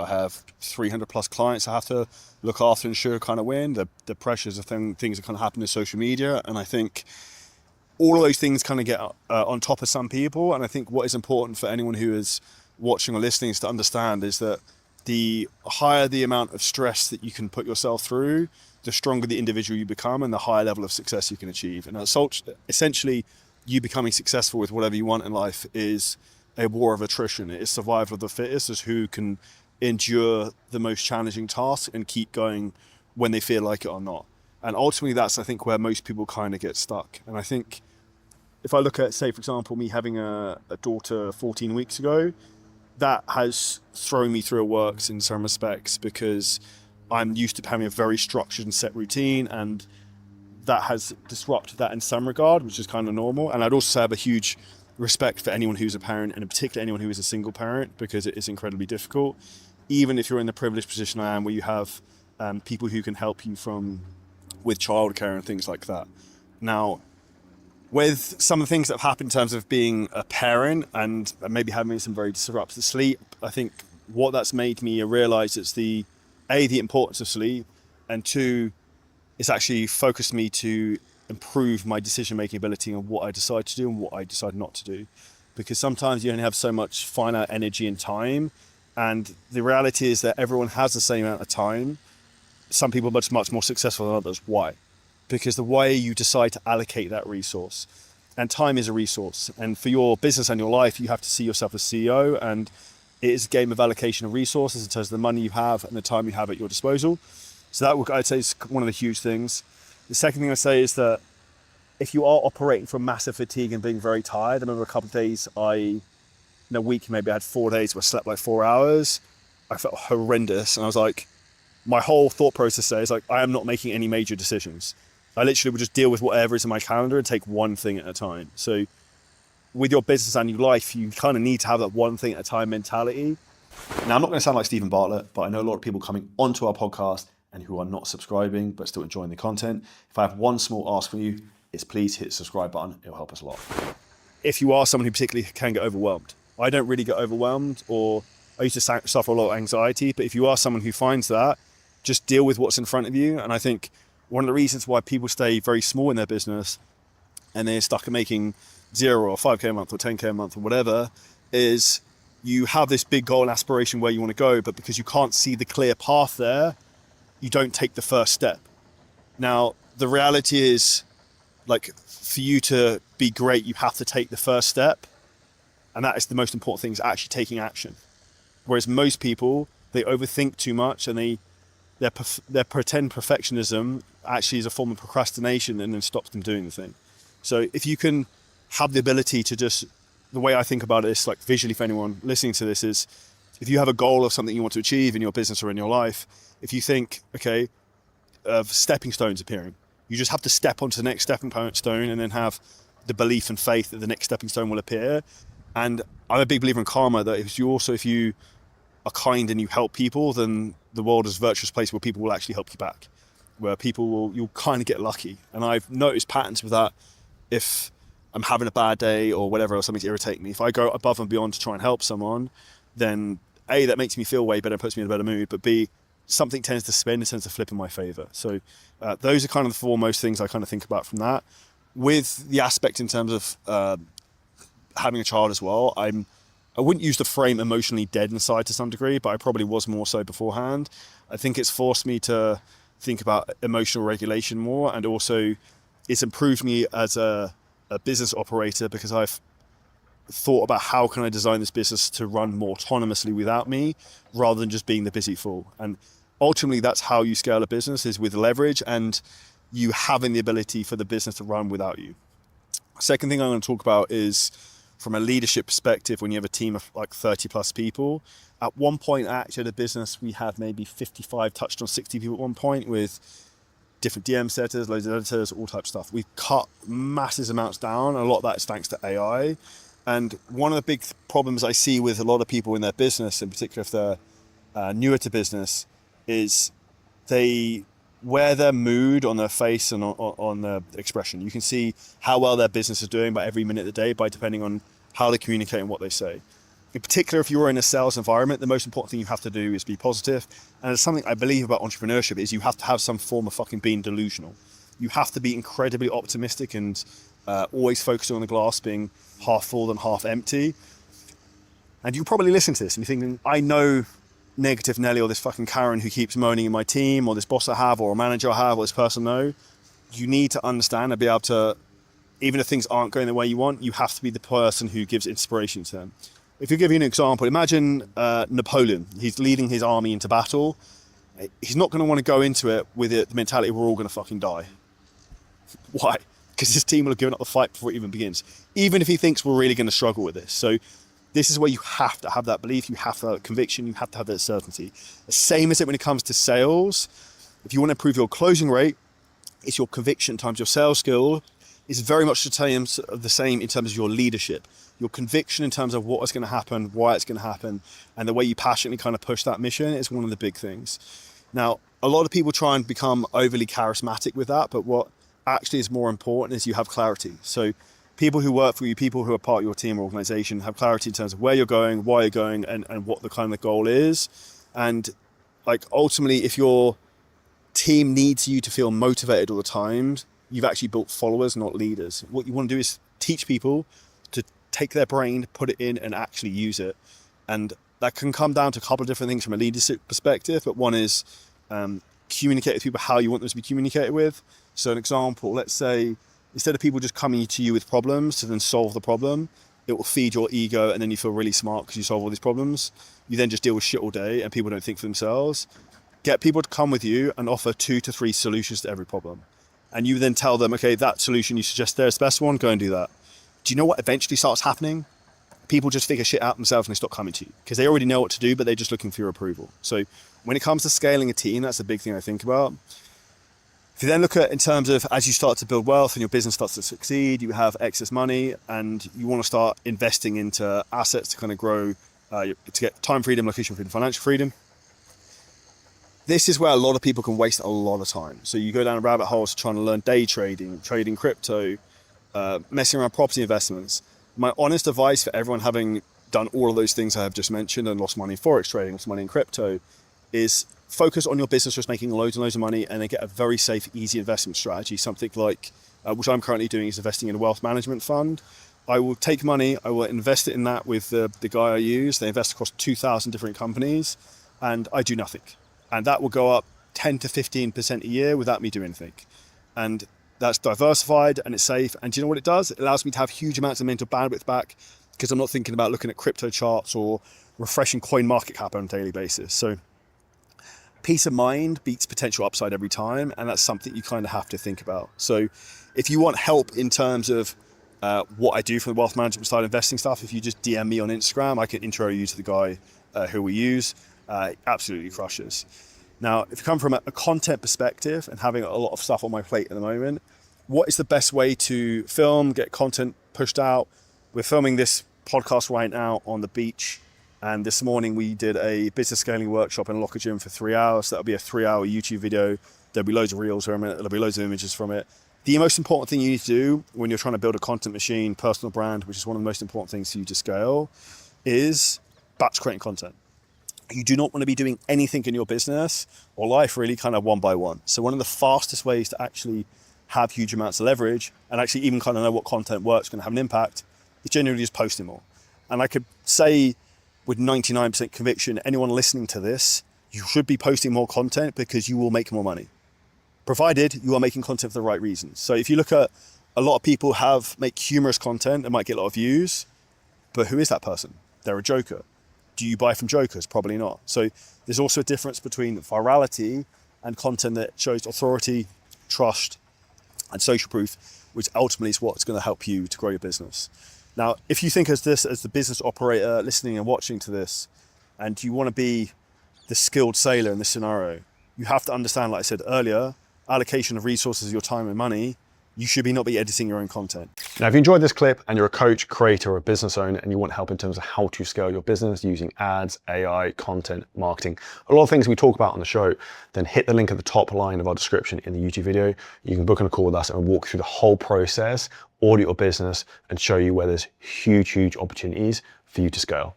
I have 300 plus clients I have to look after and ensure kind of win. The pressures of things that kind of happen in social media. And I think all of those things kind of get on top of some people. And I think what is important for anyone who is watching or listening is to understand is that the higher the amount of stress that you can put yourself through, the stronger the individual you become and the higher level of success you can achieve. And essentially, you becoming successful with whatever you want in life is a war of attrition. It is survival of the fittest, is who can endure the most challenging tasks and keep going when they feel like it or not. And ultimately, that's, I think, where most people kind of get stuck. And I think if I look at, say, for example, me having a daughter 14 weeks ago, that has thrown me through a works in some respects because I'm used to having a very structured and set routine, and that has disrupted that in some regard, which is kind of normal. And I'd also have a huge respect for anyone who's a parent, and in particular anyone who is a single parent, because it is incredibly difficult. Even if you're in the privileged position I am, where you have people who can help you with childcare and things like that. Now, with some of the things that have happened in terms of being a parent and maybe having some very disrupted sleep, I think what that's made me realize is the importance of sleep, and two, it's actually focused me to improve my decision-making ability on what I decide to do and what I decide not to do. Because sometimes you only have so much finite energy and time, and the reality is that everyone has the same amount of time. Some people are much more successful than others. Why? Because the way you decide to allocate that resource, and time is a resource. And for your business and your life, you have to see yourself as CEO, and it is a game of allocation of resources in terms of the money you have and the time you have at your disposal. So that, I'd say, is one of the huge things. The second thing I say is that if you are operating from massive fatigue and being very tired, I remember a couple of days in a week, maybe I had 4 days where I slept like 4 hours. I felt horrendous. And I was like, my whole thought process says, like, I am not making any major decisions. I literally would just deal with whatever is in my calendar and take one thing at a time. So with your business and your life, you kind of need to have that one thing at a time mentality. Now, I'm not going to sound like Stephen Bartlett, but I know a lot of people coming onto our podcast and who are not subscribing but still enjoying the content. If I have one small ask for you, it's please hit the subscribe button. It'll help us a lot. If you are someone who particularly can get overwhelmed, I don't really get overwhelmed, or I used to suffer a lot of anxiety, but if you are someone who finds that, just deal with what's in front of you. And I think one of the reasons why people stay very small in their business and they're stuck at making 0 or 5K a month or 10K a month or whatever is you have this big goal and aspiration where you want to go, but because you can't see the clear path there, you don't take the first step. Now, the reality is, like, for you to be great, you have to take the first step. And that is the most important thing, is actually taking action. Whereas most people, they overthink too much, and their pretend perfectionism actually is a form of procrastination and then stops them doing the thing. So if you can have the ability to just, the way I think about it is, like, visually for anyone listening to this, is if you have a goal of something you want to achieve in your business or in your life, if you think, okay, of stepping stones appearing, you just have to step onto the next stepping stone and then have the belief and faith that the next stepping stone will appear. And I'm a big believer in karma, that if you are kind and you help people, then the world is a virtuous place where people will actually help you back, where you'll kind of get lucky. And I've noticed patterns with that. If I'm having a bad day or whatever, or something's irritating me, if I go above and beyond to try and help someone, then A, that makes me feel way better, puts me in a better mood, but B, something tends to spin, it tends to flip in my favor. So those are kind of the foremost things I kind of think about from that. With the aspect in terms of having a child as well, I wouldn't use the frame emotionally dead inside to some degree, but I probably was more so beforehand. I think it's forced me to think about emotional regulation more, and also it's improved me as a business operator, because I've thought about how can I design this business to run more autonomously without me, rather than just being the busy fool. And ultimately, that's how you scale a business, is with leverage and you having the ability for the business to run without you. Second thing I'm going to talk about is from a leadership perspective, when you have a team of like 30 plus people. At one point, actually, the business, we had maybe 55, touched on 60 people at one point, with different DM setters, loads of editors, all types of stuff. We've cut massive amounts down. A lot of that is thanks to AI. And one of the big problems I see with a lot of people in their business, in particular if they're newer to business, is they wear their mood on their face and on their expression. You can see how well their business is doing by every minute of the day, by depending on how they communicate and what they say. in particular, if you're in a sales environment, the most important thing you have to do is be positive. And it's something I believe about entrepreneurship is you have to have some form of fucking being delusional. You have to be incredibly optimistic and always focusing on the glass being half full and half empty. And you probably listen to this and you're thinking, I know negative Nelly or this fucking Karen who keeps moaning in my team, or this boss I have, or a manager I have, or this person I know. You need to understand and be able to, even if things aren't going the way you want, you have to be the person who gives inspiration to them. If you give you an example, imagine Napoleon. He's leading his army into battle. He's not going to want to go into it with the mentality we're all going to fucking die. Why? Because his team will have given up the fight before it even begins, even if he thinks we're really going to struggle with this. So this is where you have to have that belief, you have to have that conviction, you have to have that certainty. The same as it when it comes to sales. If you want to improve your closing rate, it's your conviction times your sales skill. Is very much the same in terms of your leadership. Your conviction in terms of what is going to happen, why it's going to happen, and the way you passionately kind of push that mission is one of the big things. Now, a lot of people try and become overly charismatic with that, but what actually is more important is you have clarity. So people who work for you, people who are part of your team or organization, have clarity in terms of where you're going, why you're going, and what the kind of goal is. And like ultimately, if your team needs you to feel motivated all the time, you've actually built followers, not leaders. What you want to do is teach people to take their brain, put it in, and actually use it. And that can come down to a couple of different things from a leadership perspective, but one is communicate with people how you want them to be communicated with. So an example, let's say, instead of people just coming to you with problems to then solve the problem, it will feed your ego and then you feel really smart because you solve all these problems. You then just deal with shit all day and people don't think for themselves. Get people to come with you and offer 2 to 3 solutions to every problem. And you then tell them, okay, that solution you suggest there is the best one, go and do that. Do you know what eventually starts happening? People just figure shit out themselves and they stop coming to you because they already know what to do, but they're just looking for your approval. So when it comes to scaling a team, that's a big thing I think about. If you then look at in terms of as you start to build wealth and your business starts to succeed, you have excess money and you want to start investing into assets to kind of grow, to get time freedom, location freedom, financial freedom. This is where a lot of people can waste a lot of time. So you go down a rabbit hole trying to learn day trading, trading crypto, messing around property investments. My honest advice for everyone having done all of those things I have just mentioned and lost money in forex trading, lost money in crypto, is focus on your business just making loads and loads of money and then get a very safe, easy investment strategy. Something like, which I'm currently doing, is investing in a wealth management fund. I will take money, I will invest it in that with the guy I use. They invest across 2,000 different companies and I do nothing. And that will go up 10 to 15% a year without me doing anything. And that's diversified and it's safe. And do you know what it does? It allows me to have huge amounts of mental bandwidth back because I'm not thinking about looking at crypto charts or refreshing coin market cap on a daily basis. So peace of mind beats potential upside every time. And that's something you kind of have to think about. So if you want help in terms of what I do for the wealth management style investing stuff, if you just DM me on Instagram, I can intro you to the guy who we use. Absolutely crushes. Now, if you come from a content perspective and having a lot of stuff on my plate at the moment, what is the best way to film, get content pushed out? We're filming this podcast right now on the beach. And this morning we did a business scaling workshop in a locker gym for 3 hours. So that'll be a 3-hour YouTube video. There'll be loads of reels from it. There'll be loads of images from it. The most important thing you need to do when you're trying to build a content machine, personal brand, which is one of the most important things for you to scale, is batch creating content. You do not want to be doing anything in your business or life really kind of one by one. So one of the fastest ways to actually have huge amounts of leverage and actually even kind of know what content works, going to have an impact, is generally just posting more. And I could say with 99% conviction, anyone listening to this, you should be posting more content because you will make more money, provided you are making content for the right reasons. So if you look at a lot of people make humorous content that might get a lot of views, but who is that person? They're a joker. Do you buy from jokers? Probably not. So there's also a difference between virality and content that shows authority, trust, and social proof, which ultimately is what's going to help you to grow your business. Now, if you think as the business operator listening and watching to this, and you want to be the skilled sailor in this scenario, you have to understand, like I said earlier, allocation of resources, your time and money. You should not be editing your own content. Now, if you enjoyed this clip and you're a coach, creator, or a business owner and you want help in terms of how to scale your business using ads, AI, content, marketing, a lot of things we talk about on the show, then hit the link at the top line of our description in the YouTube video. You can book on a call with us and walk through the whole process, audit your business, and show you where there's huge, huge opportunities for you to scale.